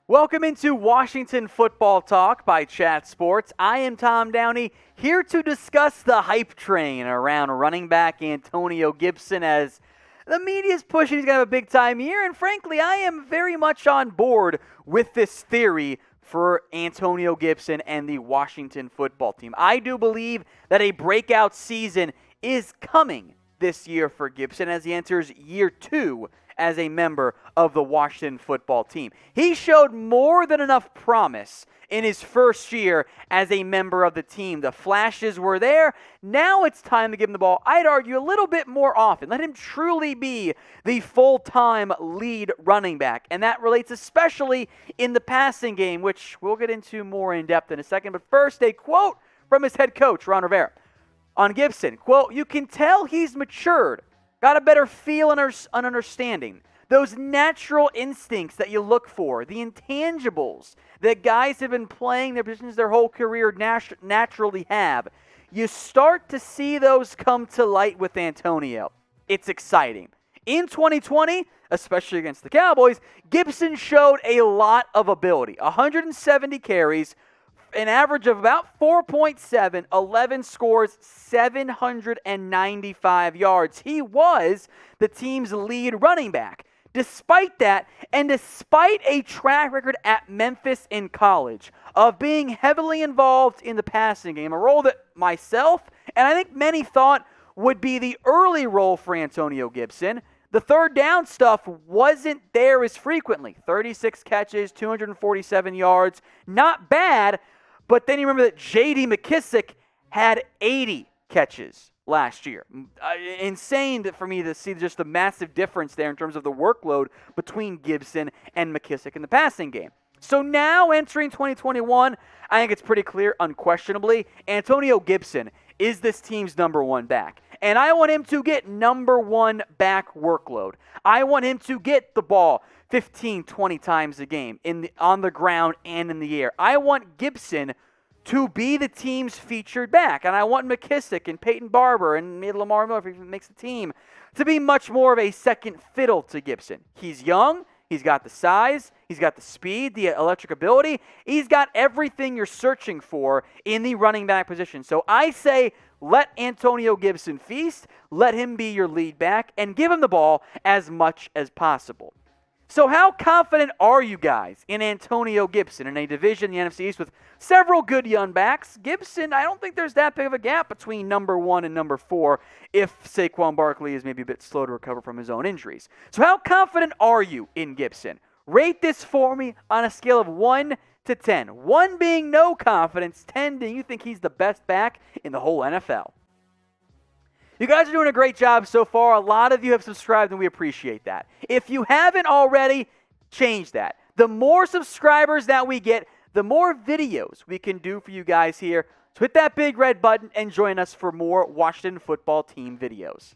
Welcome into Washington Football Talk by Chat Sports. I am Tom Downey, here to discuss the hype train around running back Antonio Gibson as the media's pushing he's going to have a big-time year, and frankly, I am very much on board with this theory for Antonio Gibson and the Washington football team. I do believe that a breakout season is coming this year for Gibson as he enters year 2 as a member of the Washington football team. He showed more than enough promise in his first year as a member of the team. The flashes were there. Now it's time to give him the ball, I'd argue, a little bit more often. Let him truly be the full-time lead running back. And that relates especially in the passing game, which we'll get into more in depth in a second. But first, a quote from his head coach, Ron Rivera, on Gibson. Quote, "You can tell he's matured. Got a better feel and understanding. Those natural instincts that you look for, the intangibles that guys have been playing their positions their whole career naturally have. You start to see those come to light with Antonio. It's exciting." In 2020, especially against the Cowboys, Gibson showed a lot of ability. 170 carries, an average of about 4.7, 11 scores, 795 yards. He was the team's lead running back. Despite that, and despite a track record at Memphis in college of being heavily involved in the passing game, a role that myself and I think many thought would be the early role for Antonio Gibson, the third down stuff wasn't there as frequently. 36 catches, 247 yards, not bad. But then you remember that J.D. McKissic had 80 catches last year. Insane for me to see just the massive difference there in terms of the workload between Gibson and McKissic in the passing game. So now entering 2021, I think it's pretty clear, unquestionably, Antonio Gibson is this team's number one back. And I want him to get number one back workload. I want him to get the ball 15, 20 times a game on the ground and in the air. I want Gibson to be the team's featured back. And I want McKissic and Peyton Barber and maybe Lamar Miller, if he makes the team, to be much more of a second fiddle to Gibson. He's young. He's got the size. He's got the speed, the electric ability. He's got everything you're searching for in the running back position. So I say let Antonio Gibson feast. Let him be your lead back and give him the ball as much as possible. So how confident are you guys in Antonio Gibson in a division in the NFC East with several good young backs? Gibson, I don't think there's that big of a gap between number 1 and number 4 if Saquon Barkley is maybe a bit slow to recover from his own injuries. So how confident are you in Gibson? Rate this for me on a scale of 1 to 10. 1 being no confidence, 10 being you think he's the best back in the whole NFL. You guys are doing a great job so far. A lot of you have subscribed, and we appreciate that. If you haven't already, change that. The more subscribers that we get, the more videos we can do for you guys here. So hit that big red button and join us for more Washington football team videos.